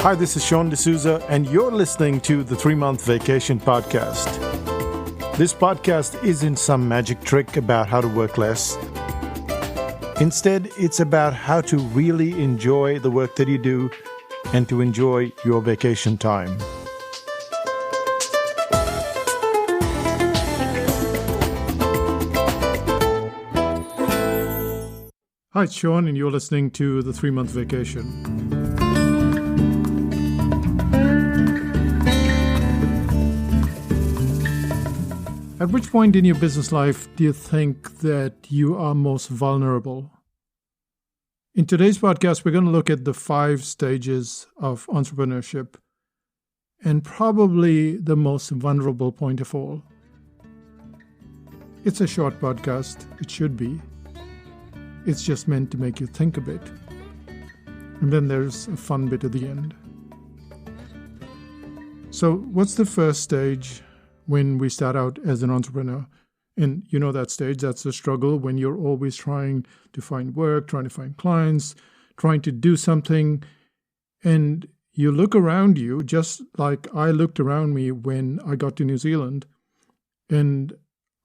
Hi, this is Sean D'Souza, and you're listening to the 3-Month Vacation Podcast. This podcast isn't some magic trick about how to work less. Instead, it's about how to really enjoy the work that you do and to enjoy your vacation time. Hi, it's Sean, and you're listening to the 3-Month Vacation. At which point in your business life do you think that you are most vulnerable? In today's podcast, we're going to look at the 5 stages of entrepreneurship and probably the most vulnerable point of all. It's a short podcast. It should be. It's just meant to make you think a bit. And then there's a fun bit at the end. So what's the first stage when we start out as an entrepreneur? And you know that stage, that's the struggle when you're always trying to find work, trying to find clients, trying to do something. And you look around you, just like I looked around me when I got to New Zealand. And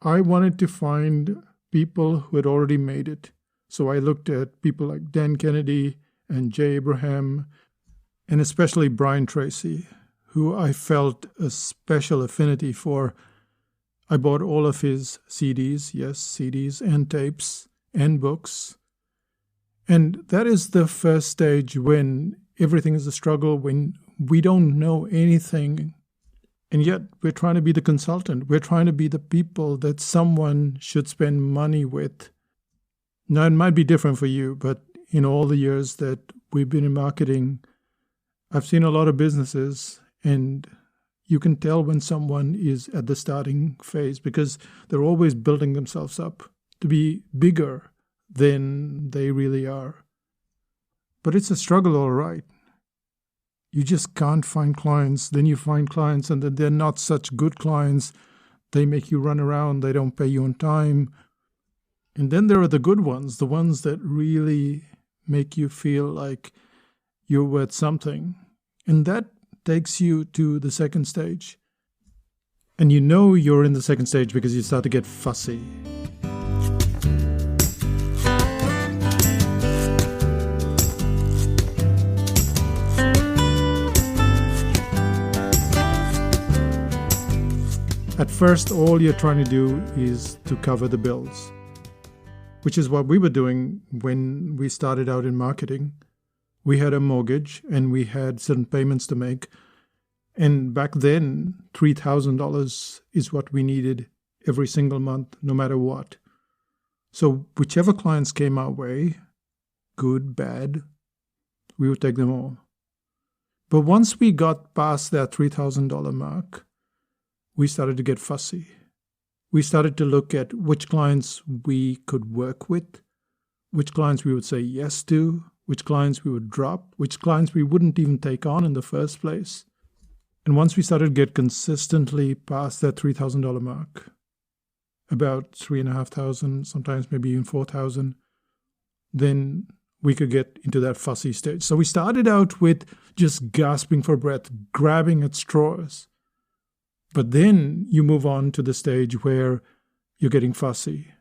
I wanted to find people who had already made it. So I looked at people like Dan Kennedy and Jay Abraham, and especially Brian Tracy, who I felt a special affinity for. I bought all of his CDs, yes, CDs and tapes and books. And that is the first stage when everything is a struggle, when we don't know anything. And yet we're trying to be the consultant. We're trying to be the people that someone should spend money with. Now, it might be different for you, but in all the years that we've been in marketing, I've seen a lot of businesses. And you can tell when someone is at the starting phase because they're always building themselves up to be bigger than they really are. But it's a struggle, all right. You just can't find clients. Then you find clients and then they're not such good clients. They make you run around. They don't pay you on time. And then there are the good ones, the ones that really make you feel like you're worth something. And that takes you to the second stage. And you know you're in the second stage because you start to get fussy. At first, all you're trying to do is to cover the bills, which is what we were doing when we started out in marketing. We had a mortgage and we had certain payments to make. And back then, $3,000 is what we needed every single month, no matter what. So whichever clients came our way, good, bad, we would take them all. But once we got past that $3,000 mark, we started to get fussy. We started to look at which clients we could work with, which clients we would say yes to, which clients we would drop, which clients we wouldn't even take on in the first place. And once we started to get consistently past that $3,000 mark, about $3,500, sometimes maybe even $4,000, then we could get into that fussy stage. So we started out with just gasping for breath, grabbing at straws. But then you move on to the stage where you're getting fussy,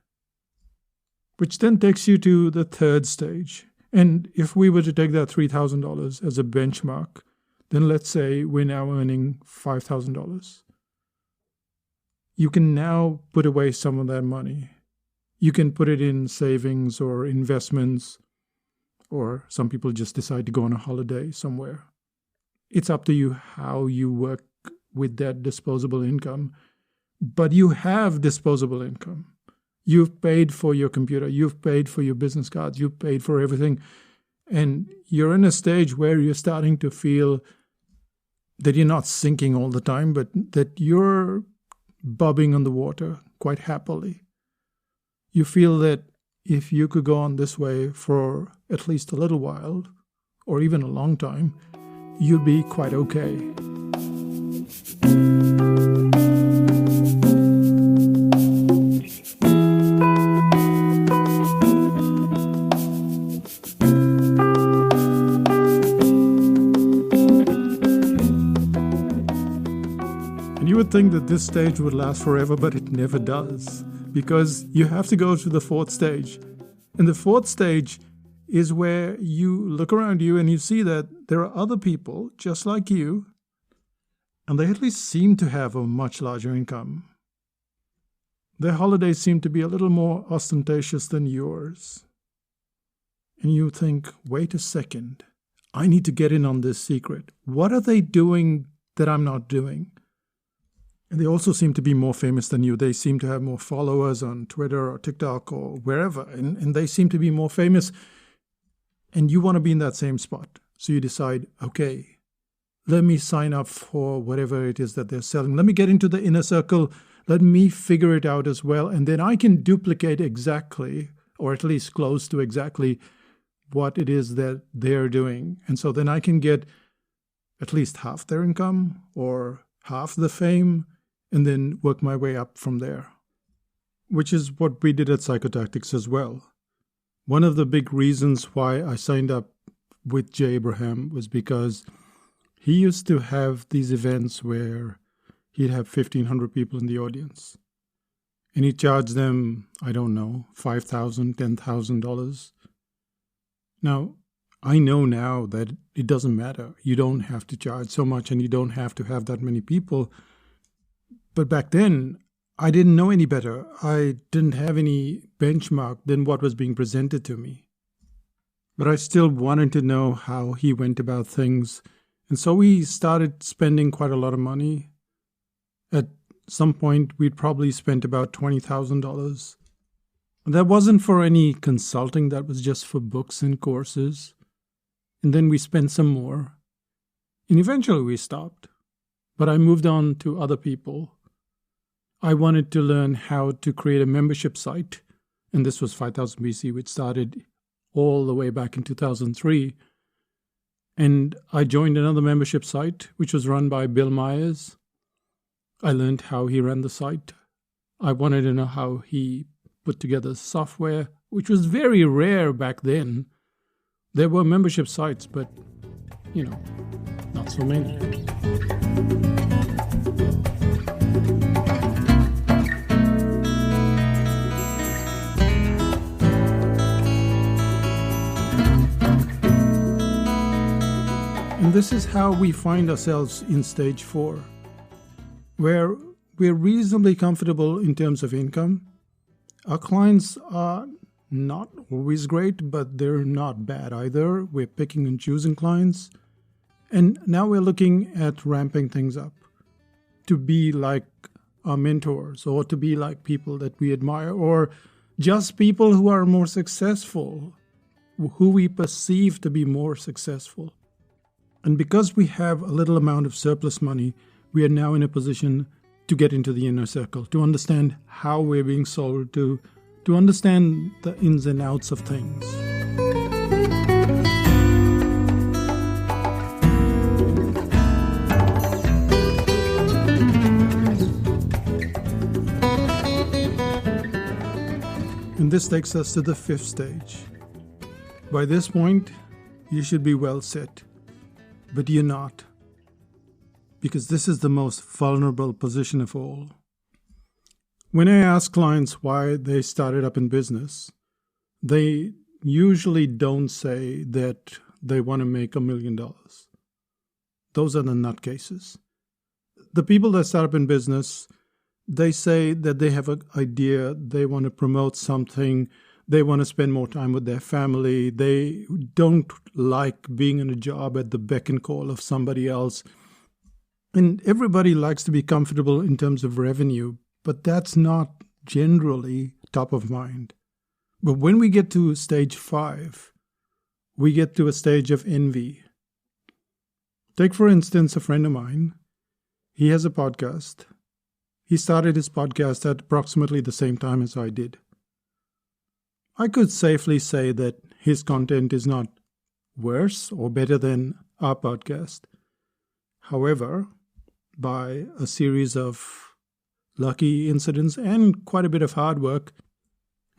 which then takes you to the third stage. And if we were to take that $3,000 as a benchmark, then let's say we're now earning $5,000. You can now put away some of that money. You can put it in savings or investments, or some people just decide to go on a holiday somewhere. It's up to you how you work with that disposable income. But you have disposable income. You've paid for your computer. You've paid for your business cards. You've paid for everything. And you're in a stage where you're starting to feel that you're not sinking all the time, but that you're bobbing on the water quite happily. You feel that if you could go on this way for at least a little while, or even a long time, you'll be quite okay. to think that this stage would last forever, but it never does, because you have to go to the fourth stage. And the fourth stage is where you look around you and you see that there are other people just like you, and they at least seem to have a much larger income. Their holidays seem to be a little more ostentatious than yours. And you think, wait a second, I need to get in on this secret. What are they doing that I'm not doing? And they also seem to be more famous than you. They seem to have more followers on Twitter or TikTok or wherever, and they seem to be more famous. And you want to be in that same spot. So you decide, okay, let me sign up for whatever it is that they're selling. Let me get into the inner circle. Let me figure it out as well. And then I can duplicate exactly, or at least close to exactly, what it is that they're doing. And so then I can get at least half their income or half the fame, and then work my way up from there. Which is what we did at Psychotactics as well. One of the big reasons why I signed up with Jay Abraham was because he used to have these events where he'd have 1,500 people in the audience. And he'd charge them, I don't know, $5,000, $10,000. Now, I know now that it doesn't matter. You don't have to charge so much and you don't have to have that many people. But back then, I didn't know any better. I didn't have any benchmark than what was being presented to me. But I still wanted to know how he went about things. And so we started spending quite a lot of money. At some point, we'd probably spent about $20,000. That wasn't for any consulting. That was just for books and courses. And then we spent some more. And eventually we stopped. But I moved on to other people. I wanted to learn how to create a membership site. And this was 5000 BC, which started all the way back in 2003. And I joined another membership site, which was run by Bill Myers. I learned how he ran the site. I wanted to know how he put together software, which was very rare back then. There were membership sites, but, not so many. And this is how we find ourselves in stage 4, where we're reasonably comfortable in terms of income. Our clients are not always great, but they're not bad either. We're picking and choosing clients. And now we're looking at ramping things up to be like our mentors, or to be like people that we admire, or just people who are more successful, who we perceive to be more successful. And because we have a little amount of surplus money, we are now in a position to get into the inner circle, to understand how we're being sold, to understand the ins and outs of things. And this takes us to the 5th stage. By this point, you should be well set, but you're not. Because this is the most vulnerable position of all. When I ask clients why they started up in business, they usually don't say that they want to make $1 million. Those are the nutcases. The people that start up in business, they say that they have an idea, they want to promote something, they want to spend more time with their family, they don't like being in a job at the beck and call of somebody else. And everybody likes to be comfortable in terms of revenue, but that's not generally top of mind. But when we get to stage 5, we get to a stage of envy. Take, for instance, a friend of mine. He has a podcast. He started his podcast at approximately the same time as I did. I could safely say that his content is not worse or better than our podcast. However, by a series of lucky incidents and quite a bit of hard work,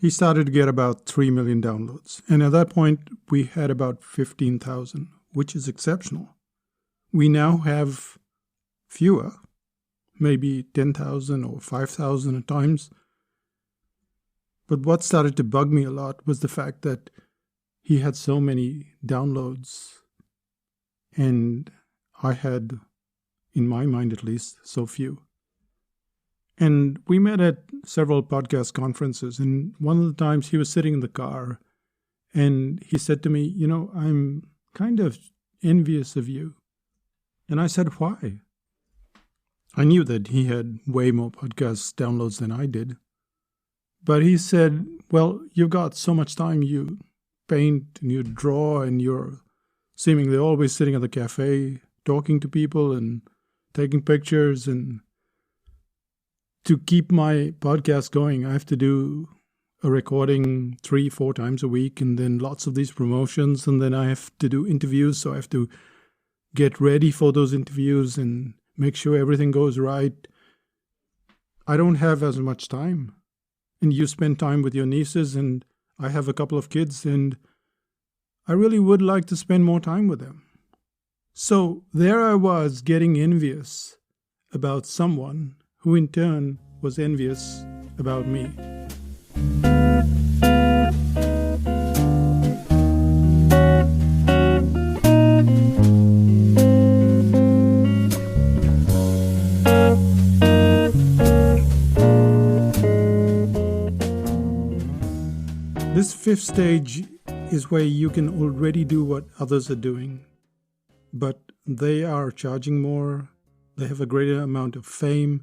he started to get about 3 million downloads. And at that point, we had about 15,000, which is exceptional. We now have fewer, maybe 10,000 or 5,000 at times. But what started to bug me a lot was the fact that he had so many downloads, and I had, in my mind at least, so few. And we met at several podcast conferences, and one of the times he was sitting in the car, and he said to me, I'm kind of envious of you. And I said, why? I knew that he had way more podcast downloads than I did. But he said, well, you've got so much time. You paint and you draw, and you're seemingly always sitting at the cafe talking to people and taking pictures. And to keep my podcast going, I have to do a recording 3-4 times a week, and then lots of these promotions, and then I have to do interviews, so I have to get ready for those interviews and make sure everything goes right. I don't have as much time. And you spend time with your nieces, and I have a couple of kids, and I really would like to spend more time with them. So there I was getting envious about someone who in turn was envious about me. This fifth stage is where you can already do what others are doing, but they are charging more, they have a greater amount of fame,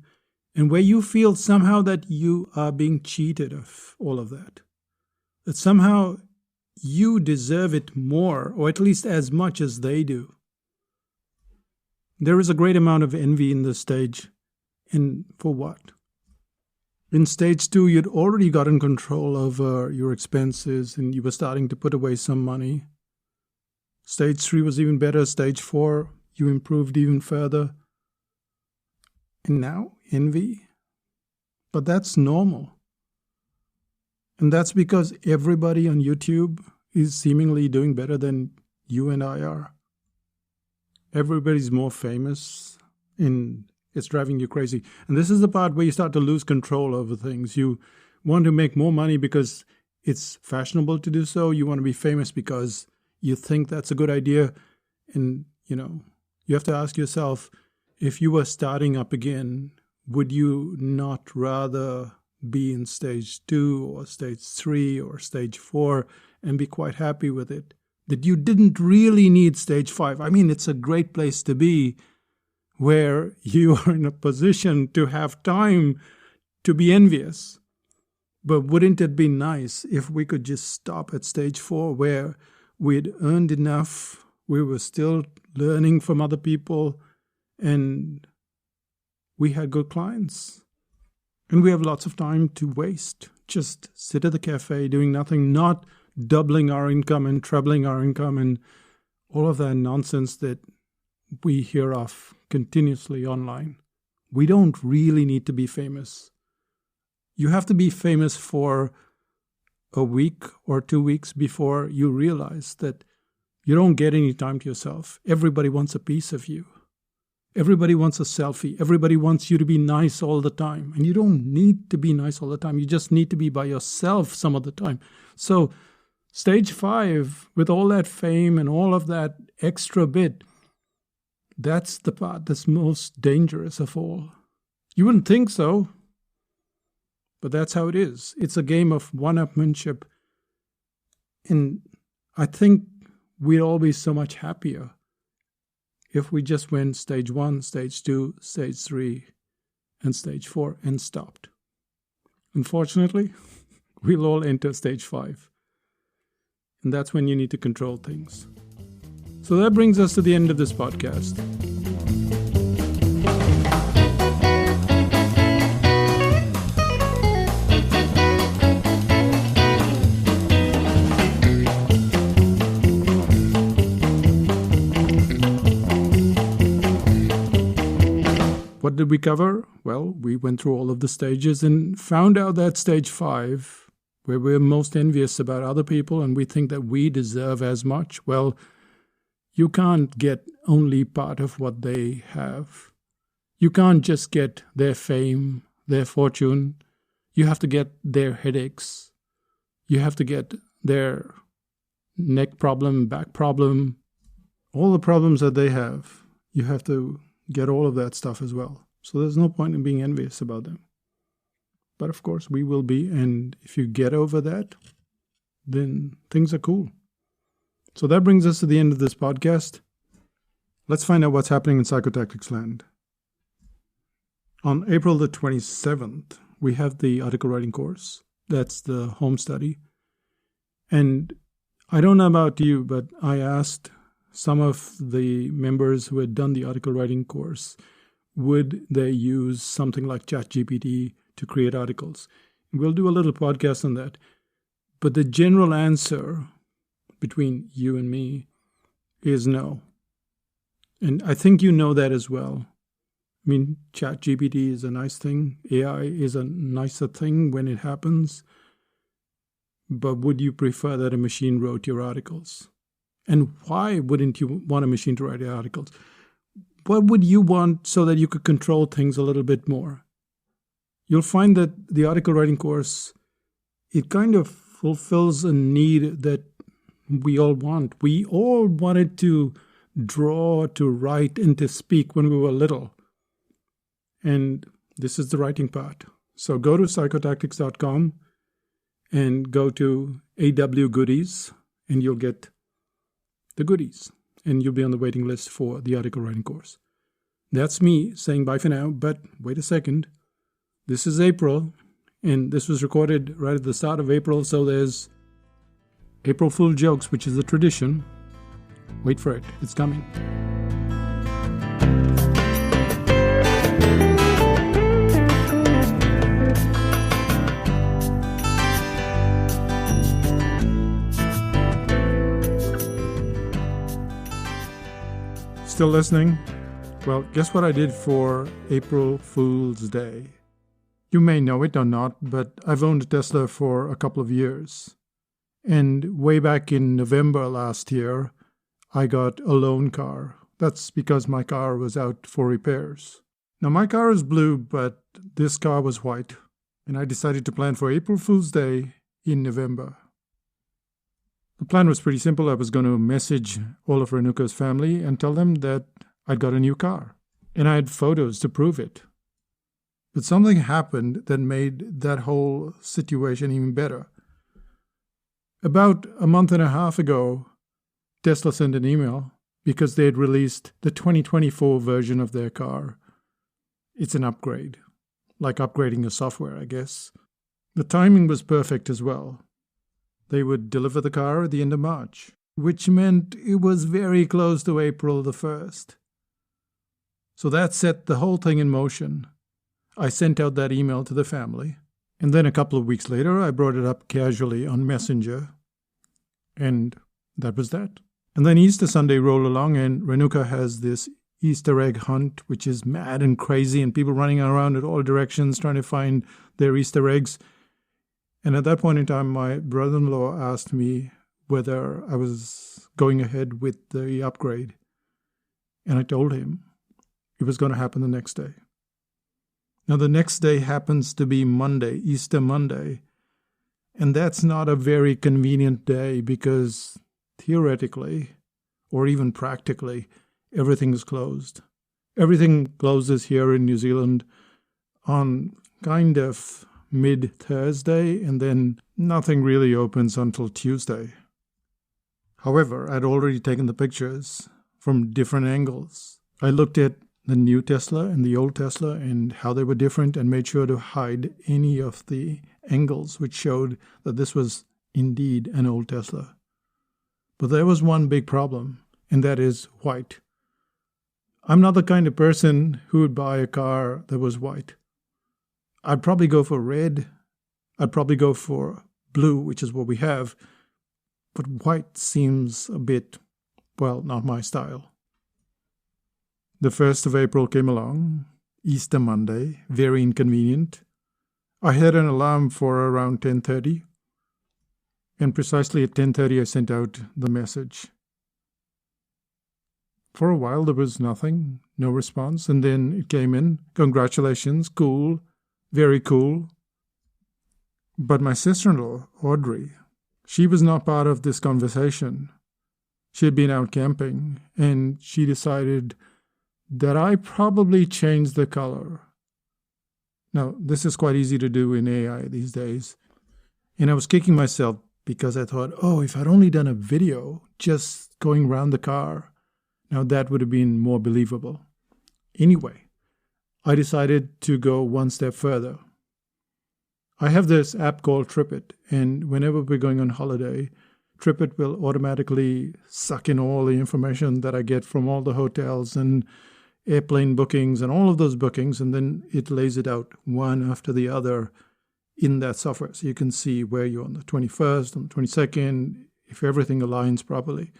and where you feel somehow that you are being cheated of all of that. That somehow you deserve it more, or at least as much as they do. There is a great amount of envy in this stage. And for what? In stage 2, you'd already gotten control over your expenses and you were starting to put away some money. Stage 3 was even better. Stage 4, you improved even further. And now, envy? But that's normal. And that's because everybody on YouTube is seemingly doing better than you and I are. Everybody's more famous, and it's driving you crazy. And this is the part where you start to lose control over things. You want to make more money because it's fashionable to do so. You want to be famous because you think that's a good idea. And, you have to ask yourself, if you were starting up again, would you not rather be in stage 2 or stage 3 or stage 4 and be quite happy with it? That you didn't really need stage 5. I mean, it's a great place to be, where you are in a position to have time to be envious. But wouldn't it be nice if we could just stop at stage 4, where we'd earned enough, we were still learning from other people, and we had good clients. And we have lots of time to waste. Just sit at the cafe doing nothing, not doubling our income and trebling our income and all of that nonsense that we hear of continuously online. We don't really need to be famous. You have to be famous for a week or 2 weeks before you realize that you don't get any time to yourself. Everybody wants a piece of you. Everybody wants a selfie. Everybody wants you to be nice all the time. And you don't need to be nice all the time. You just need to be by yourself some of the time. So stage 5, with all that fame and all of that extra bit, that's the part that's most dangerous of all. You wouldn't think so, but that's how it is. It's a game of one-upmanship. And I think we'd all be so much happier if we just went stage 1, stage 2, stage 3, and stage 4 and stopped. Unfortunately, we'll all enter stage 5. And that's when you need to control things. So that brings us to the end of this podcast. What did we cover? Well, we went through all of the stages and found out that stage 5, where we're most envious about other people and we think that we deserve as much, well, you can't get only part of what they have. You can't just get their fame, their fortune. You have to get their headaches. You have to get their neck problem, back problem, all the problems that they have. You have to get all of that stuff as well. So there's no point in being envious about them. But of course we will be, and if you get over that, then things are cool. So that brings us to the end of this podcast. Let's find out what's happening in psychotactics land. On April the 27th, we have the article writing course. That's the home study. And I don't know about you, but I asked some of the members who had done the article writing course, would they use something like ChatGPT to create articles? We'll do a little podcast on that. But the general answer between you and me is no. And I think you know that as well. I mean, ChatGPT is a nice thing. AI is a nicer thing when it happens. But would you prefer that a machine wrote your articles? And why wouldn't you want a machine to write your articles? What would you want so that you could control things a little bit more? You'll find that the article writing course, it kind of fulfills a need that we all want. We all wanted to draw, to write, and to speak when we were little. And this is the writing part. So go to psychotactics.com and go to AW Goodies, and you'll get the goodies. And you'll be on the waiting list for the article writing course. That's me saying bye for now, but wait a second. This is April, and this was recorded right at the start of April, so there's April Fool jokes, which is a tradition. Wait for it. It's coming. Still listening? Well, guess what I did for April Fool's Day? You may know it or not, but I've owned a Tesla for a couple of years. And way back in November last year, I got a loan car. That's because my car was out for repairs. Now, my car is blue, but this car was white. And I decided to plan for April Fool's Day in November. The plan was pretty simple. I was going to message all of Renuka's family and tell them that I'd got a new car. And I had photos to prove it. But something happened that made that whole situation even better. About a month and a half ago, Tesla sent an email because they had released the 2024 version of their car. It's an upgrade, like upgrading your software, I guess. The timing was perfect as well. They would deliver the car at the end of March, which meant it was very close to April the 1st. So that set the whole thing in motion. I sent out that email to the family, and then a couple of weeks later, I brought it up casually on Messenger, and that was that. And then Easter Sunday rolled along, and Renuka has this Easter egg hunt, which is mad and crazy, and people running around in all directions trying to find their Easter eggs. And at that point in time, my brother-in-law asked me whether I was going ahead with the upgrade. And I told him it was going to happen the next day. Now, the next day happens to be Monday, Easter Monday. And that's not a very convenient day because theoretically, or even practically, everything is closed. Everything closes here in New Zealand on kind of mid-Thursday, and then nothing really opens until Tuesday. However, I'd already taken the pictures from different angles. I looked at the new Tesla and the old Tesla and how they were different and made sure to hide any of the angles which showed that this was indeed an old Tesla. But there was one big problem, and that is white. I'm not the kind of person who would buy a car that was white. I'd probably go for red. I'd probably go for blue, which is what we have. But white seems a bit, well, not my style. The 1st of April came along, Easter Monday, very inconvenient. I had an alarm for around 10:30. And precisely at 10:30 I sent out the message. For a while, there was nothing, no response. And then it came in, congratulations, cool, very cool. But my sister-in-law, Audrey, she was not part of this conversation. She had been out camping, and she decided that I probably changed the color. Now, this is quite easy to do in AI these days. And I was kicking myself because I thought, oh, if I'd only done a video just going around the car, now that would have been more believable. Anyway, I decided to go one step further. I have this app called TripIt, and whenever we're going on holiday, TripIt will automatically suck in all the information that I get from all the hotels and airplane bookings and all of those bookings, and then it lays it out one after the other in that software. So you can see where you're on the 21st, on the 22nd, if everything aligns properly.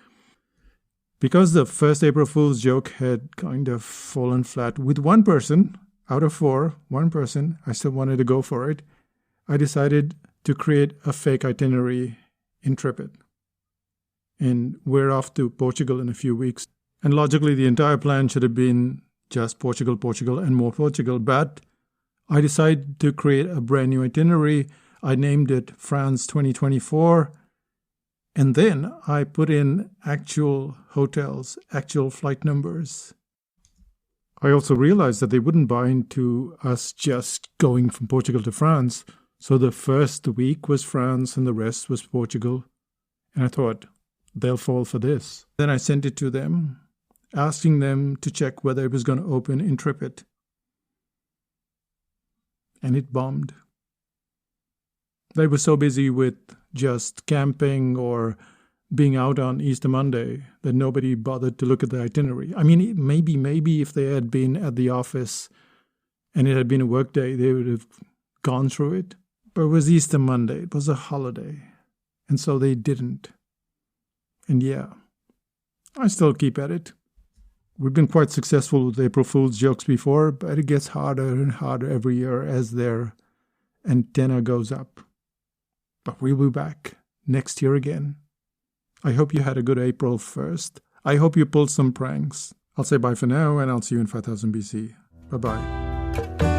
Because the first April Fool's joke had kind of fallen flat with one person out of four, one person, I still wanted to go for it. I decided to create a fake itinerary in TripIt. And we're off to Portugal in a few weeks. And logically, the entire plan should have been just Portugal, Portugal, and more Portugal. But I decided to create a brand new itinerary. I named it France 2024. And then I put in actual hotels, actual flight numbers. I also realized that they wouldn't buy into us just going from Portugal to France. So the first week was France and the rest was Portugal. And I thought, they'll fall for this. Then I sent it to them, asking them to check whether it was going to open in TripIt. And it bombed. They were so busy with just camping or being out on Easter Monday that nobody bothered to look at the itinerary. I mean, maybe if they had been at the office and it had been a work day, they would have gone through it. But it was Easter Monday. It was a holiday. And so they didn't. And yeah, I still keep at it. We've been quite successful with April Fool's jokes before, but it gets harder and harder every year as their antenna goes up. But we'll be back next year again. I hope you had a good April 1st. I hope you pulled some pranks. I'll say bye for now, and I'll see you in 5000 BC. Bye-bye.